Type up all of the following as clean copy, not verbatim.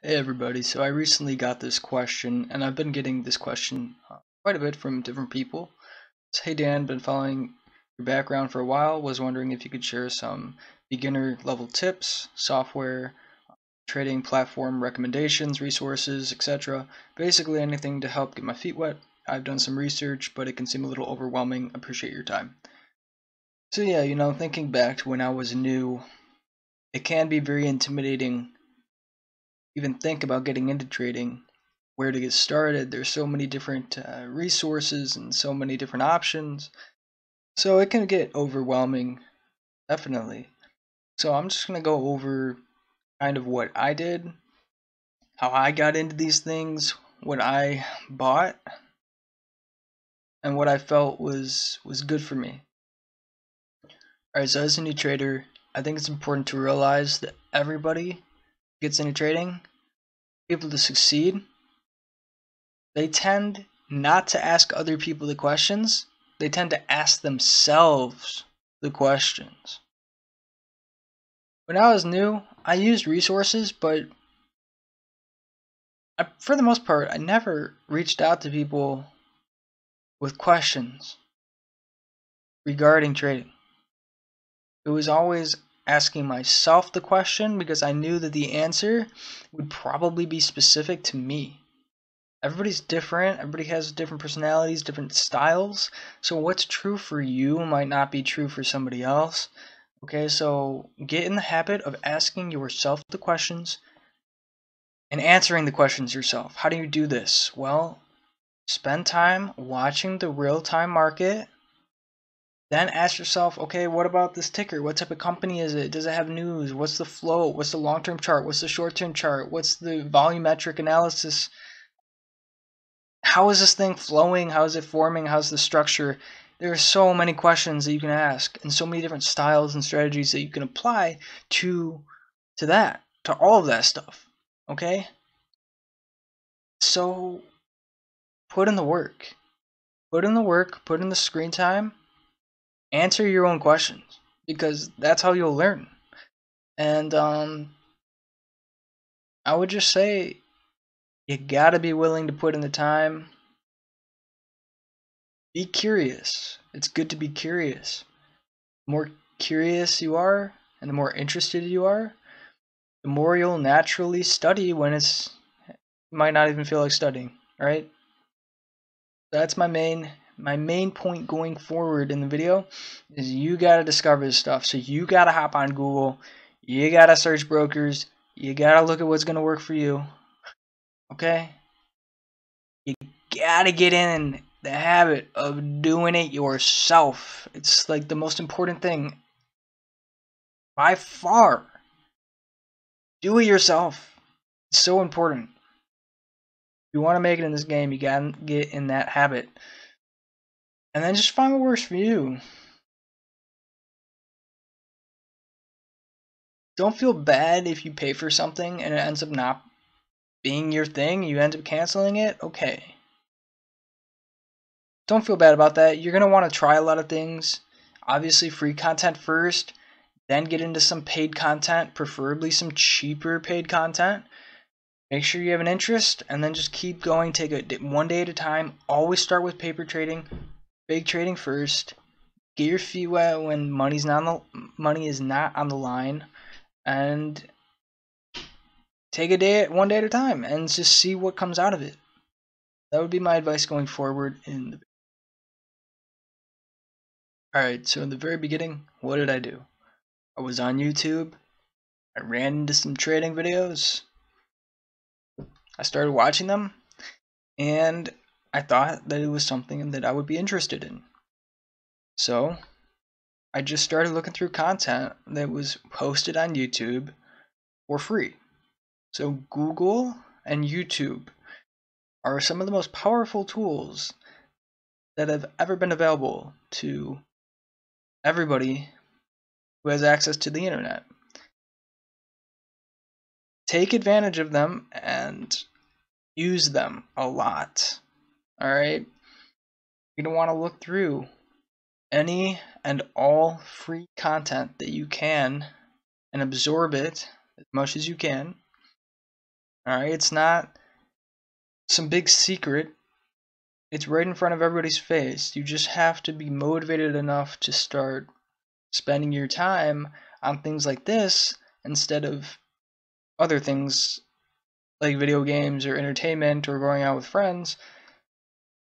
Hey everybody, so I recently got this question, and I've been getting this question quite a bit from different people. It's, hey Dan, been following your background for a while, was wondering if you could share some beginner level tips, software, trading platform recommendations, resources, etc. Basically anything to help get my feet wet. I've done some research, but it can seem a little overwhelming. Appreciate your time. So yeah, thinking back to when I was new, it can be very intimidating even think about getting into trading, where to get started. There's so many different resources and so many different options. So it can get overwhelming, definitely. So I'm just going to go over kind of what I did, how I got into these things, what I bought, and what I felt was good for me. Alright, so as a new trader, I think it's important to realize that everybody gets into trading, able to succeed, they tend not to ask other people the questions. They tend to ask themselves the questions. When I was new, I used resources, but for the most part, I never reached out to people with questions regarding trading. It was always asking myself the question because I knew that the answer would probably be specific to me. Everybody's different, everybody has different personalities, different styles, so what's true for you might not be true for somebody else. Okay, so get in the habit of asking yourself the questions and answering the questions yourself. How do you do this? Well, spend time watching the real-time market, then ask yourself, okay, what about this ticker? What type of company is it? Does it have news? What's the flow? What's the long-term chart? What's the short-term chart? What's the volumetric analysis? How is this thing flowing? How is it forming? How's the structure? There are so many questions that you can ask and so many different styles and strategies that you can apply to all of that stuff. Okay? So put in the work. Put in the work, put in the screen time, answer your own questions because that's how you'll learn. And I would just say you gotta be willing to put in the time. Be curious. It's good to be curious. The more curious you are and the more interested you are, the more you'll naturally study when you might not even feel like studying, right? That's my main point going forward in the video is you gotta discover this stuff. So you gotta hop on Google, you gotta search brokers, you gotta look at what's gonna work for you. Okay? You gotta get in the habit of doing it yourself. It's like the most important thing by far. Do it yourself. It's so important. If you want to make it in this game, you gotta get in that habit. And then just find what works for you. Don't feel bad if you pay for something and it ends up not being your thing, you end up canceling it. Okay. Don't feel bad about that. You're going to want to try a lot of things. Obviously, free content first, then get into some paid content, preferably some cheaper paid content. Make sure you have an interest and then just keep going. Take it one day at a time. Always start with paper trading, big trading first. Get your feet wet when money is not on the line, and take one day at a time, and just see what comes out of it. That would be my advice going forward. Alright, so in the very beginning, what did I do? I was on YouTube. I ran into some trading videos. I started watching them, and I thought that it was something that I would be interested in. So I just started looking through content that was posted on YouTube for free. So Google and YouTube are some of the most powerful tools that have ever been available to everybody who has access to the internet. Take advantage of them and use them a lot. Alright? You're going to want to look through any and all free content that you can and absorb it as much as you can. Alright, it's not some big secret. It's right in front of everybody's face. You just have to be motivated enough to start spending your time on things like this instead of other things like video games or entertainment or going out with friends.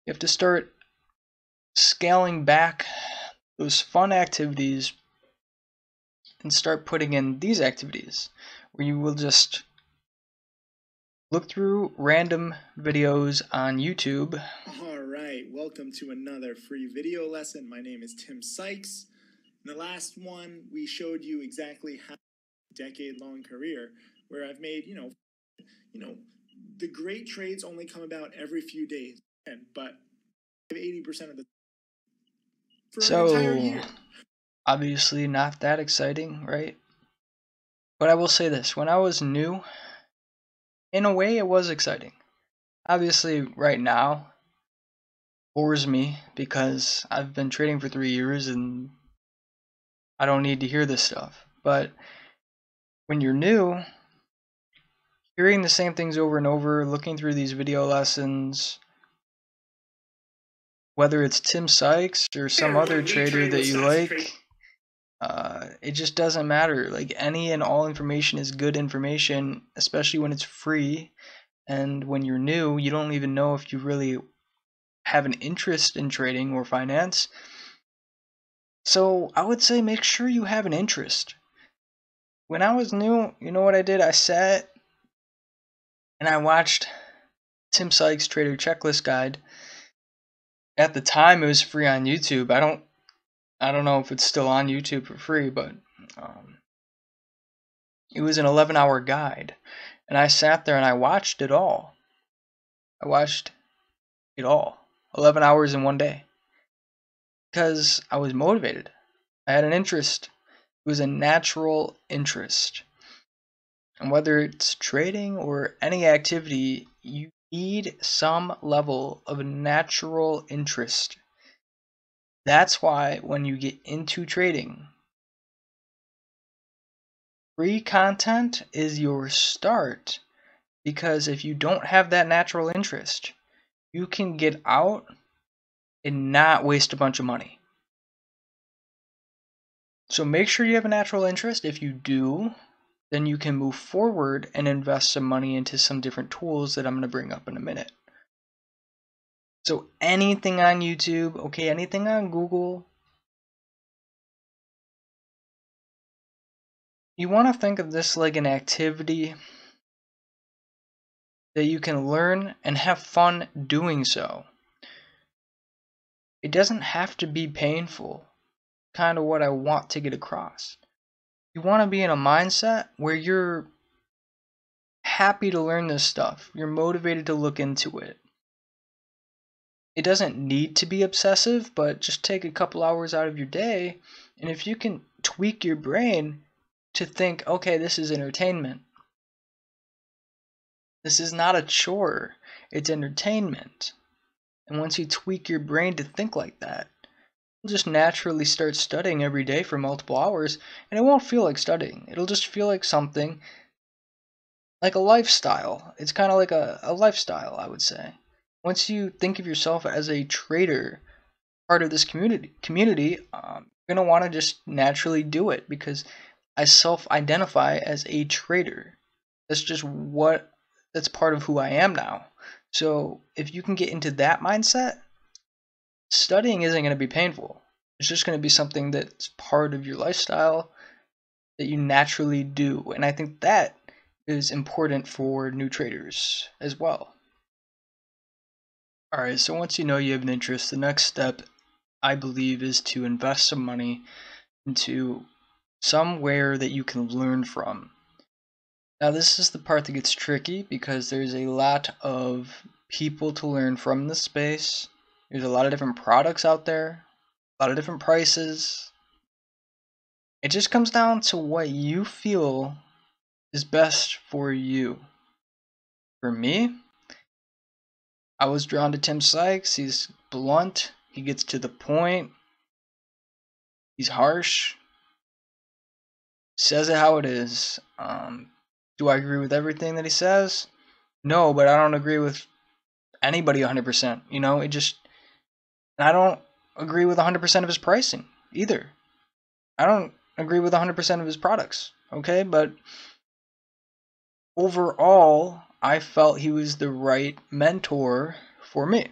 You have to start scaling back those fun activities and start putting in these activities where you will just look through random videos on YouTube. Alright, welcome to another free video lesson. My name is Tim Sykes. In the last one, we showed you exactly how a decade-long career where I've made, the great trades only come about every few days, but 80% of the for an entire year. Obviously not that exciting, right? But I will say this, when I was new, in a way it was exciting. Obviously right now bores me because I've been trading for 3 years and I don't need to hear this stuff. But when you're new, hearing the same things over and over, looking through these video lessons, whether it's Tim Sykes or some other trader that you like, it just doesn't matter. Like, any and all information is good information, especially when it's free. And when you're new, you don't even know if you really have an interest in trading or finance. So I would say make sure you have an interest. When I was new, you know what I did? I sat and I watched Tim Sykes Trader Checklist Guide. At the time, it was free on YouTube. I don't know if it's still on YouTube for free, but it was an 11-hour guide, and I sat there and I watched it all. 11 hours in one day, because I was motivated. I had an interest. It was a natural interest. And whether it's trading or any activity, you need some level of natural interest. That's why when you get into trading, free content is your start, because if you don't have that natural interest, you can get out and not waste a bunch of money. So make sure you have a natural interest. If you do, then you can move forward and invest some money into some different tools that I'm going to bring up in a minute. So anything on YouTube, okay, anything on Google, you want to think of this like an activity that you can learn and have fun doing so. It doesn't have to be painful, kind of what I want to get across. You want to be in a mindset where you're happy to learn this stuff. You're motivated to look into it. It doesn't need to be obsessive, but just take a couple hours out of your day, and if you can tweak your brain to think, okay, this is entertainment. This is not a chore, it's entertainment. And once you tweak your brain to think like that, you'll just naturally start studying every day for multiple hours, and it won't feel like studying. It'll just feel like something, like a lifestyle. It's kind of like a lifestyle, I would say. Once you think of yourself as a trader, part of this community, you're going to want to just naturally do it, because I self-identify as a trader. That's part of who I am now. So if you can get into that mindset, studying isn't going to be painful. It's just going to be something that's part of your lifestyle that you naturally do. And I think that is important for new traders as well. Alright, so once you know you have an interest, the next step, I believe, is to invest some money into somewhere that you can learn from. Now this is the part that gets tricky, because there's a lot of people to learn from in this space. There's a lot of different products out there, a lot of different prices. It just comes down to what you feel is best for you. For me, I was drawn to Tim Sykes. He's blunt, he gets to the point, he's harsh, says it how it is. Do I agree with everything that he says? No, but I don't agree with anybody 100%. You know, and I don't agree with 100% of his pricing either. I don't agree with 100% of his products. Okay, but overall, I felt he was the right mentor for me.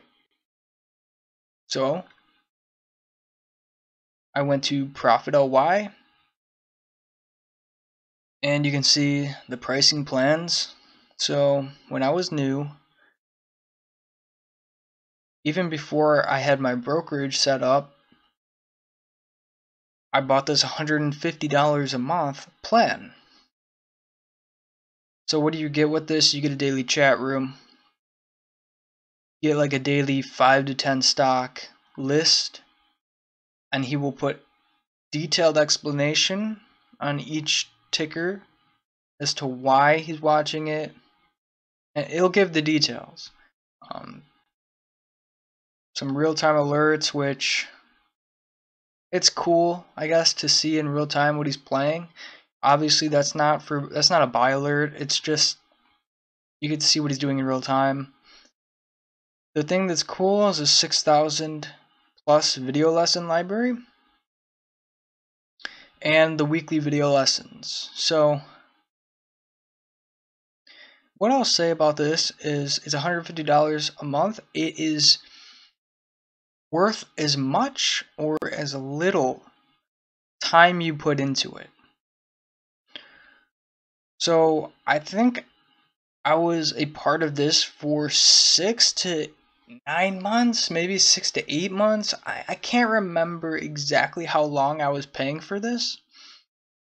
So I went to Profit LY, and you can see the pricing plans. So when I was new, even before I had my brokerage set up, I bought this $150 a month plan. So what do you get with this? You get a daily chat room. You get like a daily 5 to 10 stock list, and he will put detailed explanation on each ticker as to why he's watching it, and it'll give the details. Some real-time alerts, which it's cool, I guess, to see in real time what he's playing. Obviously, that's not a buy alert. It's just you get to see what he's doing in real time. The thing that's cool is a 6,000 plus video lesson library and the weekly video lessons. So what I'll say about this is it's $150 a month. It is worth as much or as little time you put into it. So I think I was a part of this for 6 to 9 months, maybe 6 to 8 months. I can't remember exactly how long I was paying for this,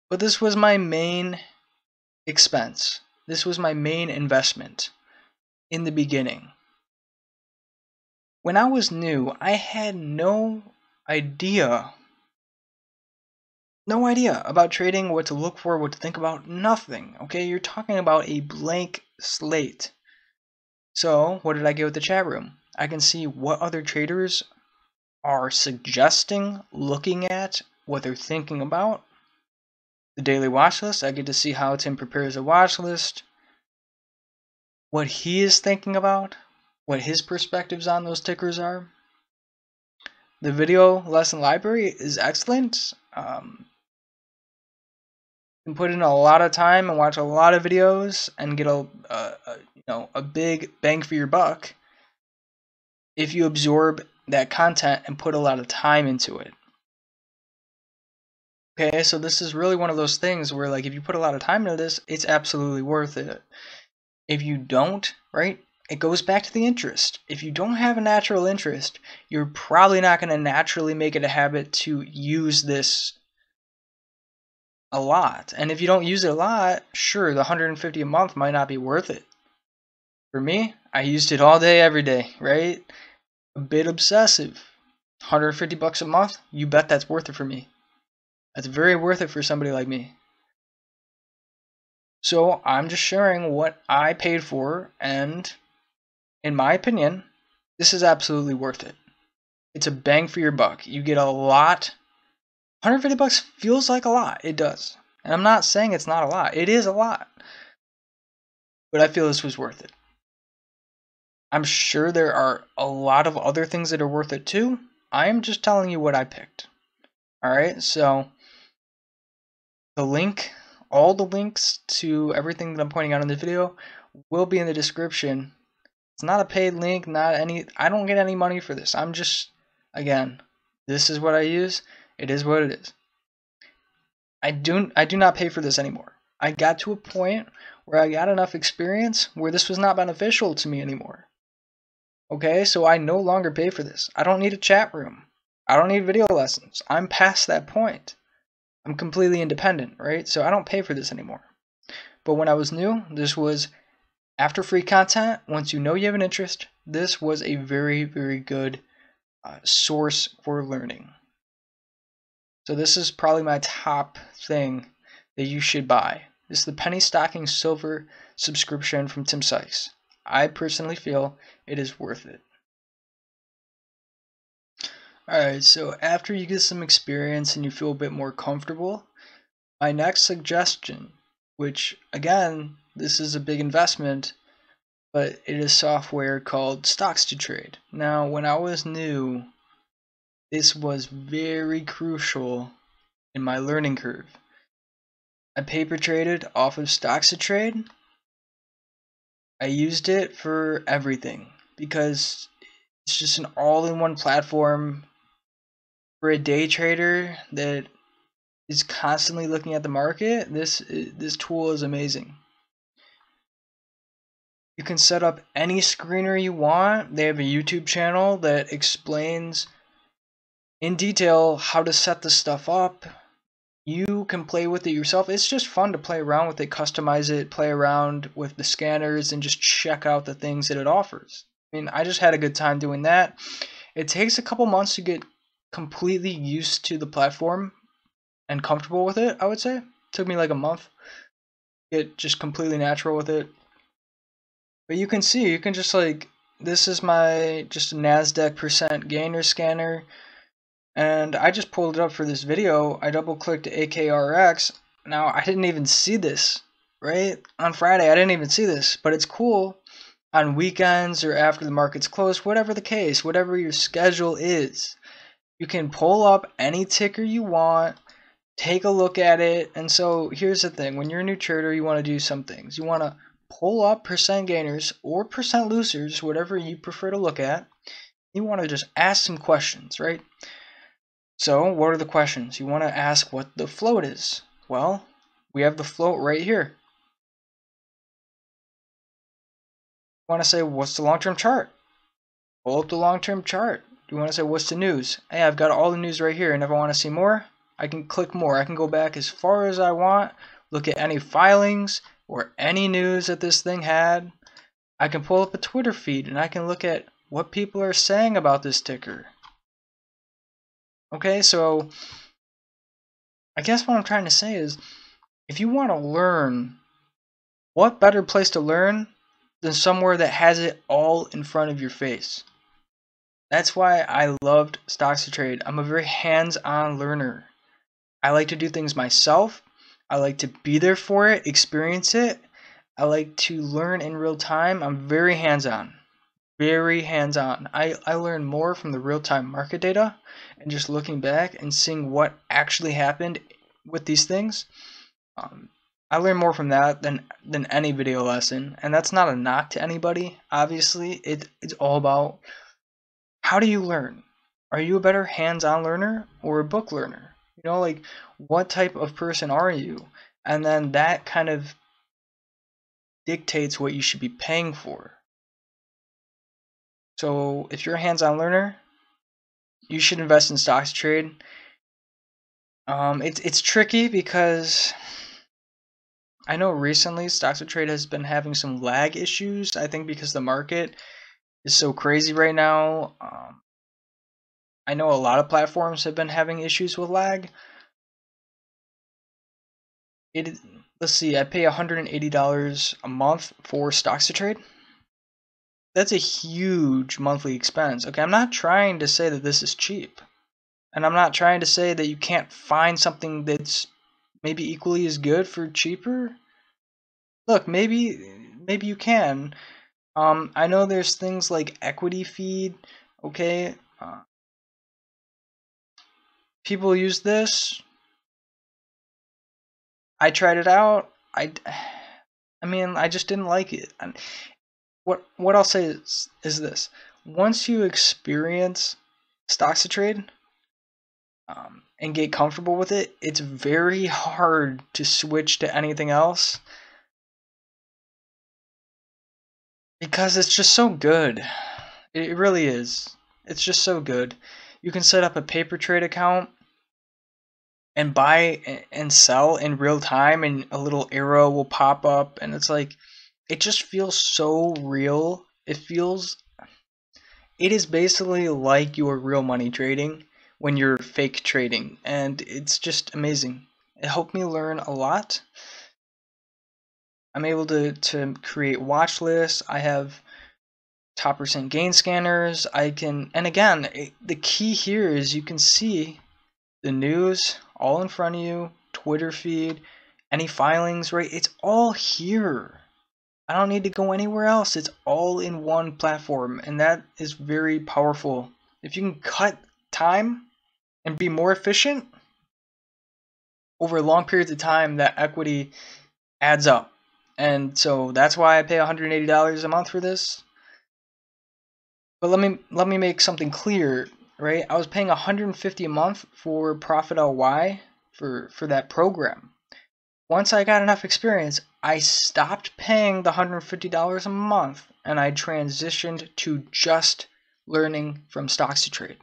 but this was my main expense. This was my main investment in the beginning. When I was new, I had no idea about trading, what to look for, what to think about, nothing. Okay, you're talking about a blank slate. So what did I get with the chat room? I can see what other traders are suggesting, looking at, what they're thinking about. The daily watch list, I get to see how Tim prepares a watch list, what he is thinking about, what his perspectives on those tickers are. The video lesson library is excellent. You can put in a lot of time and watch a lot of videos and get a big bang for your buck if you absorb that content and put a lot of time into it. Okay, so this is really one of those things where, like, if you put a lot of time into this, it's absolutely worth it. If you don't, right, it goes back to the interest. If you don't have a natural interest, you're probably not going to naturally make it a habit to use this a lot. And if you don't use it a lot, sure, the $150 a month might not be worth it. For me, I used it all day, every day, right? A bit obsessive. $150 a month, you bet that's worth it for me. That's very worth it for somebody like me. So I'm just sharing what I paid for, and in my opinion, this is absolutely worth it. It's a bang for your buck. You get a lot. $150 feels like a lot. It does. And I'm not saying it's not a lot. It is a lot. But I feel this was worth it. I'm sure there are a lot of other things that are worth it too. I am just telling you what I picked. Alright, so all the links to everything that I'm pointing out in this video will be in the description. It's not a paid link, I don't get any money for this. I'm just, again, this is what I use. It is what it is. I do not pay for this anymore. I got to a point where I got enough experience where this was not beneficial to me anymore. Okay, so I no longer pay for this. I don't need a chat room. I don't need video lessons. I'm past that point. I'm completely independent, right? So I don't pay for this anymore. But when I was new, this was after free content. Once you know you have an interest, this was a very, very good source for learning. So this is probably my top thing that you should buy. This is the Penny Stocking Silver subscription from Tim Sykes. I personally feel it is worth it. Alright, so after you get some experience and you feel a bit more comfortable, my next suggestion, which again, this is a big investment, but it is software called Stocks to Trade. Now, when I was new, this was very crucial in my learning curve. I paper traded off of Stocks to Trade. I used it for everything because it's just an all-in-one platform for a day trader that is constantly looking at the market. This tool is amazing. You can set up any screener you want. They have a YouTube channel that explains in detail how to set the stuff up. You can play with it yourself. It's just fun to play around with it, customize it, play around with the scanners, and just check out the things that it offers. I mean, I just had a good time doing that. It takes a couple months to get completely used to the platform and comfortable with it, I would say. It took me like a month to get just completely natural with it. But you can see, you can just like, this is my just NASDAQ percent gainer scanner. And I just pulled it up for this video. I double clicked AKRX. Now I didn't even see this, right? On Friday I didn't even see this, but it's cool on weekends or after the market's closed, whatever the case, whatever your schedule is. You can pull up any ticker you want, take a look at it. And so here's the thing, when you're a new trader, you want to do some things. You want to pull up percent gainers or percent losers, whatever you prefer to look at. You want to just ask some questions, right? So what are the questions? You want to ask what the float is. Well, we have the float right here. You want to say, what's the long-term chart? Pull up the long-term chart. You want to say, what's the news? Hey, I've got all the news right here, and if I want to see more, I can click more. I can go back as far as I want, look at any filings or any news that this thing had. I can pull up a Twitter feed, and I can look at what people are saying about this ticker. Okay, so I guess what I'm trying to say is, if you want to learn, what better place to learn than somewhere that has it all in front of your face? That's why I loved Stocks to Trade. I'm a very hands-on learner. I like to do things myself. I like to be there for it, experience it. I like to learn in real time. I'm very hands-on. Very hands-on. I learn more from the real-time market data and just looking back and seeing what actually happened with these things. I learn more from that than any video lesson, and that's not a knock to anybody. Obviously, it's all about how do you learn? Are you a better hands-on learner or a book learner? You know, like, what type of person are you? And then that kind of dictates what you should be paying for. So if you're a hands-on learner, you should invest in Stocks to Trade. It's tricky because I know recently Stocks to Trade has been having some lag issues. I think because the market is so crazy right now. I know a lot of platforms have been having issues with lag. Let's see, I pay $180 a month for Stocks to Trade. That's a huge monthly expense. Okay, I'm not trying to say that this is cheap. And I'm not trying to say that you can't find something that's maybe equally as good for cheaper. Look, maybe you can. I know there's things like Equity Feed, okay? People use this. I tried it out. I mean, I just didn't like it. And what I'll say is this: once you experience Stocks to Trade and get comfortable with it, it's very hard to switch to anything else because it's just so good. It really is. It's just so good. You can set up a paper trade account and buy and sell in real time, and a little arrow will pop up, and it's like, it just feels so real. It is basically like your real money trading when you're fake trading, and it's just amazing. It helped me learn a lot. I'm able to create watch lists. I have top percent gain scanners. And again, the key here is you can see the news all in front of you, Twitter feed, any filings, right? It's all here. I don't need to go anywhere else. It's all in one platform, and that is very powerful. If you can cut time and be more efficient over long periods of time, that equity adds up. And so that's why I pay $180 a month for this. But let me make something clear, right? I was paying $150 a month for Profit LY for that program. Once I got enough experience, I stopped paying the $150 a month and I transitioned to just learning from Stocks to Trade,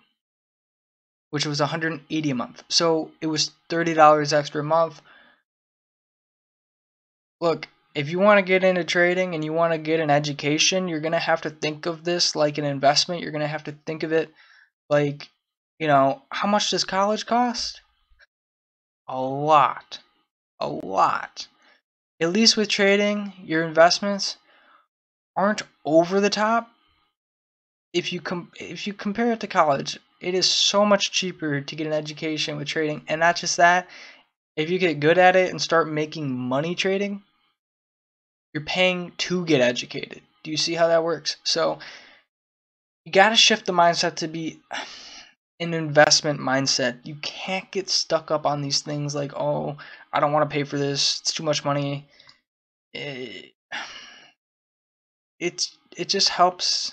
which was $180 a month. So it was $30 extra a month. Look, if you want to get into trading and you want to get an education, you're going to have to think of this like an investment. You're going to have to think of it like, how much does college cost? A lot. A lot. At least with trading, your investments aren't over the top. If you compare it to college, it is so much cheaper to get an education with trading. And not just that, if you get good at it and start making money trading, you're paying to get educated. Do you see how that works? So you got to shift the mindset to be an investment mindset. You can't get stuck up on these things like, oh, I don't want to pay for this. It's too much money. It just helps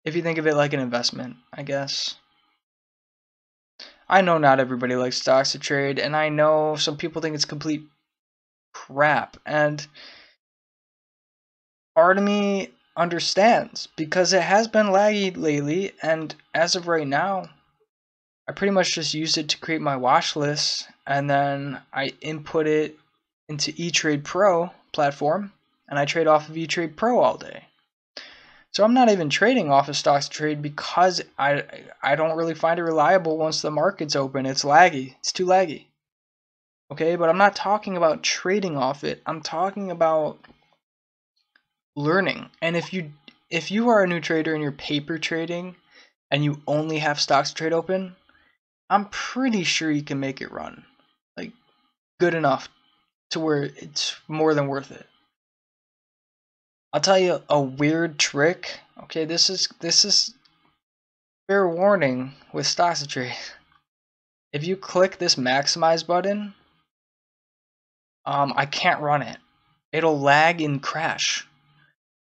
if you think of it like an investment, I guess. I know not everybody likes Stocks to Trade, and I know some people think it's complete crap, and part of me understands because it has been laggy lately, and as of right now, I pretty much just use it to create my watch list, and then I input it into eTrade Pro platform, and I trade off of eTrade Pro all day. So I'm not even trading off of Stocks to Trade because I don't really find it reliable once the market's open. It's laggy. It's too laggy. Okay, but I'm not talking about trading off it. I'm talking about learning. And if you are a new trader and you're paper trading and you only have Stocks to Trade open, I'm pretty sure you can make it run. Like, good enough to where it's more than worth it. I'll tell you a weird trick. Okay, this is fair warning with Stocks to Trade. If you click this maximize button, I can't run it. It'll lag and crash.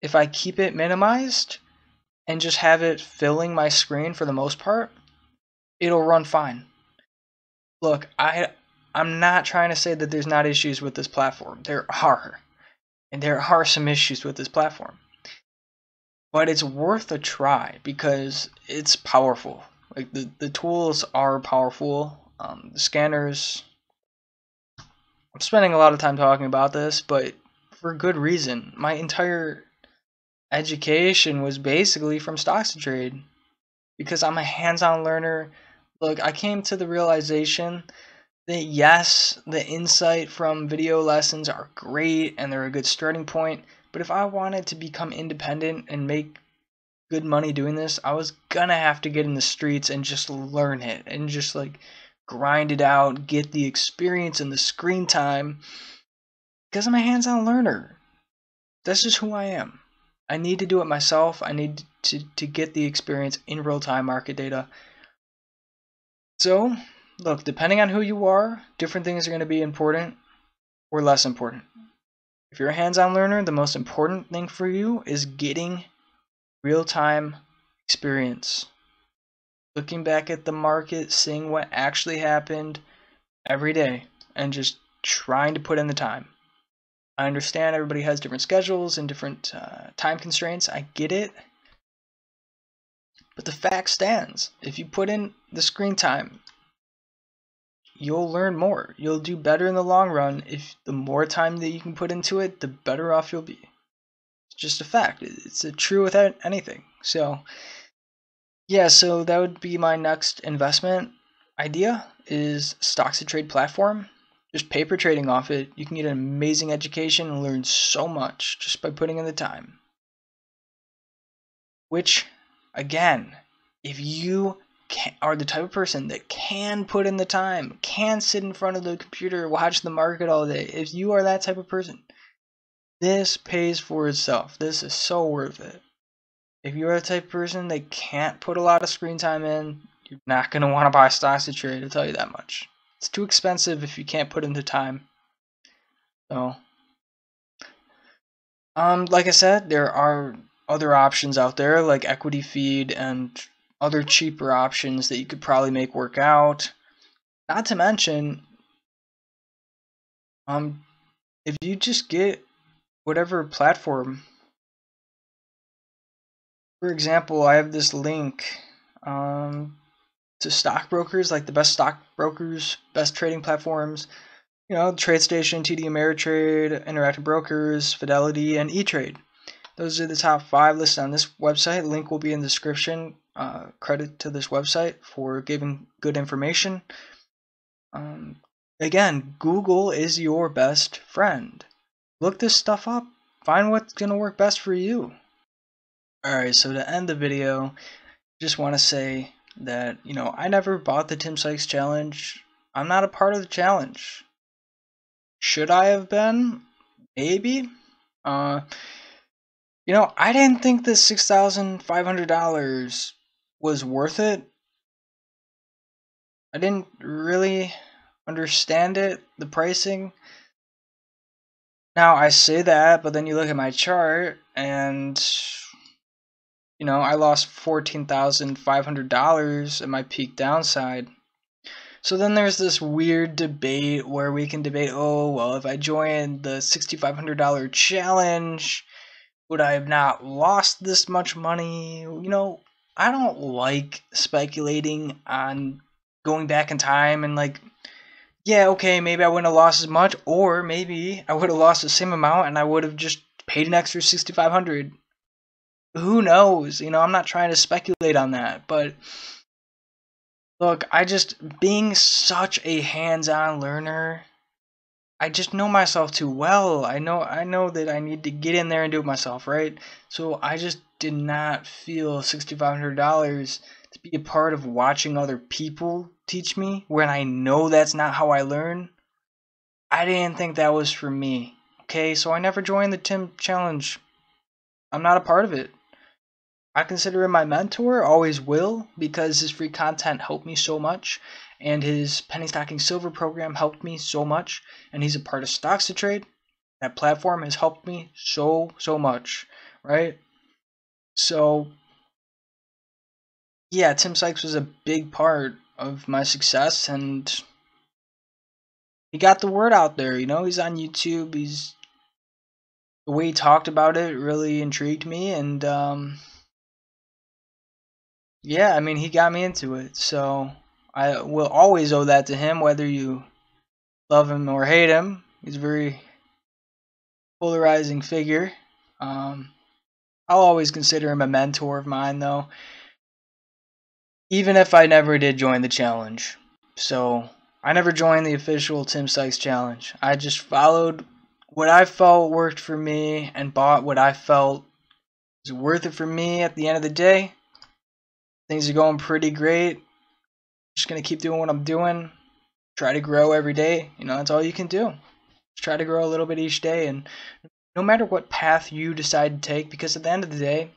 If I keep it minimized and just have it filling my screen for the most part, it'll run fine. Look, I'm not trying to say that there's not issues with this platform. There are. And there are some issues with this platform. But it's worth a try because it's powerful. Like the tools are powerful. The scanners, I'm spending a lot of time talking about this, but for good reason. My entire education was basically from Stocks to Trade because I'm a hands-on learner. Look, I came to the realization that yes, the insight from video lessons are great and they're a good starting point, but if I wanted to become independent and make good money doing this, I was gonna have to get in the streets and just learn it and just like grind it out, get the experience and the screen time because I'm a hands-on learner. That's just who I am. I need to do it myself. I need to get the experience in real-time market data. So, look, depending on who you are, different things are going to be important or less important. If you're a hands-on learner, the most important thing for you is getting real-time experience. Looking back at the market, seeing what actually happened every day, and just trying to put in the time. I understand everybody has different schedules and different time constraints. I get it. But the fact stands. If you put in the screen time, you'll learn more. You'll do better in the long run. If the more time that you can put into it, the better off you'll be. It's just a fact. It's true with anything. So, yeah, so that would be my next investment idea is Stocks to Trade platform. Just paper trading off it. You can get an amazing education and learn so much just by putting in the time. Which, again, if you are the type of person that can put in the time, can sit in front of the computer, watch the market all day, if you are that type of person, This pays for itself. This is so worth it. If you're the type of person that can't put a lot of screen time in, you're not going to want to buy stocks to trade, I'll tell you that much. It's too expensive if you can't put in the time. So, like I said, there are other options out there like Equity Feed and other cheaper options that you could probably make work out. Not to mention, if you just get whatever platform. For example, I have this link to stockbrokers, like the best stockbrokers, best trading platforms. You know, TradeStation, TD Ameritrade, Interactive Brokers, Fidelity, and E-Trade. Those are the top 5 listed on this website. Link will be in the description. Credit to this website for giving good information. Again, Google is your best friend. Look this stuff up. Find what's going to work best for you. Alright, so to end the video, just want to say that, I never bought the Tim Sykes challenge. I'm not a part of the challenge. Should I have been? Maybe. I didn't think the $6,500 was worth it. I didn't really understand it, the pricing. Now, I say that, but then you look at my chart, and I lost $14,500 at my peak downside. So then there's this weird debate where we can debate, oh, well, if I joined the $6,500 challenge, would I have not lost this much money? I don't like speculating on going back in time and yeah, okay, maybe I wouldn't have lost as much, or maybe I would have lost the same amount and I would have just paid an extra $6,500. Who knows? I'm not trying to speculate on that, but look, being such a hands-on learner, I just know myself too well. I know that I need to get in there and do it myself, right? So I just did not feel $6,500 to be a part of watching other people teach me when I know that's not how I learn. I didn't think that was for me. Okay, so I never joined the Tim Challenge. I'm not a part of it. I consider him my mentor, always will, because his free content helped me so much, and his Penny Stocking Silver program helped me so much, and he's a part of Stocks to Trade. That platform has helped me so much, right? So, yeah, Tim Sykes was a big part of my success, and he got the word out there, he's on YouTube, the way he talked about it really intrigued me, and yeah, he got me into it, so I will always owe that to him, whether you love him or hate him. He's a very polarizing figure. I'll always consider him a mentor of mine, though, even if I never did join the challenge. So I never joined the official Tim Sykes challenge. I just followed what I felt worked for me and bought what I felt was worth it for me at the end of the day. Things are going pretty great. Just going to keep doing what I'm doing. Try to grow every day. That's all you can do. Just try to grow a little bit each day. And no matter what path you decide to take, because at the end of the day,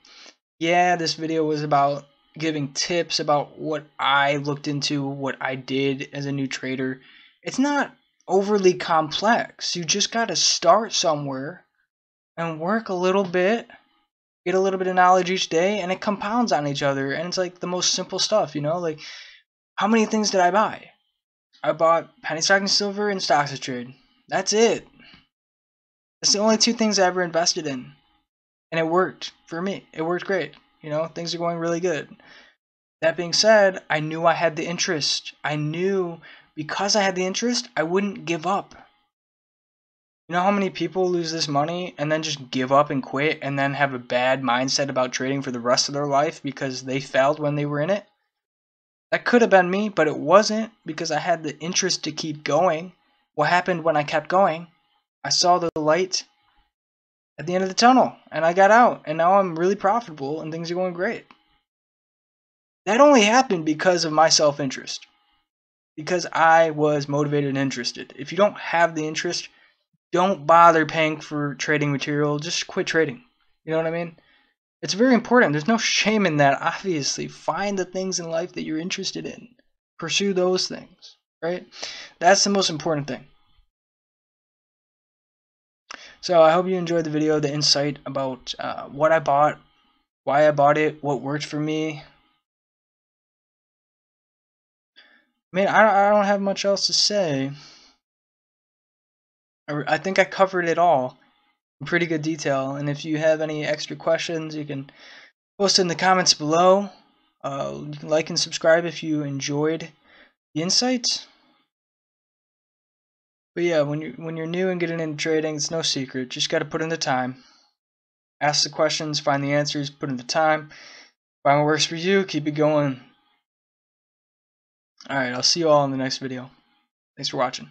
yeah, this video was about giving tips about what I looked into, what I did as a new trader. It's not overly complex. You just got to start somewhere and work a little bit. Get a little bit of knowledge each day, and it compounds on each other. And it's like the most simple stuff, like how many things did I buy? I bought Penny Stocking Silver and Stocks to Trade. That's it. That's the only 2 things I ever invested in, and it worked for me. It worked great. Things are going really good. That being said, I knew I had the interest. I knew because I had the interest, I wouldn't give up. You know how many people lose this money and then just give up and quit and then have a bad mindset about trading for the rest of their life because they failed when they were in it? That could have been me, but it wasn't because I had the interest to keep going. What happened when I kept going? I saw the light at the end of the tunnel and I got out, and now I'm really profitable and things are going great. That only happened because of my self-interest. Because I was motivated and interested. If you don't have the interest, don't bother paying for trading material. Just quit trading. You know what I mean? It's very important. There's no shame in that, obviously. Find the things in life that you're interested in. Pursue those things, right? That's the most important thing. So I hope you enjoyed the video, the insight about what I bought, why I bought it, what worked for me. I mean, I don't have much else to say. I think I covered it all in pretty good detail. And if you have any extra questions, you can post it in the comments below. You can like and subscribe if you enjoyed the insights. But yeah, when you're new and getting into trading, it's no secret. Just got to put in the time. Ask the questions, find the answers, put in the time. Find what works for you, keep it going. Alright, I'll see you all in the next video. Thanks for watching.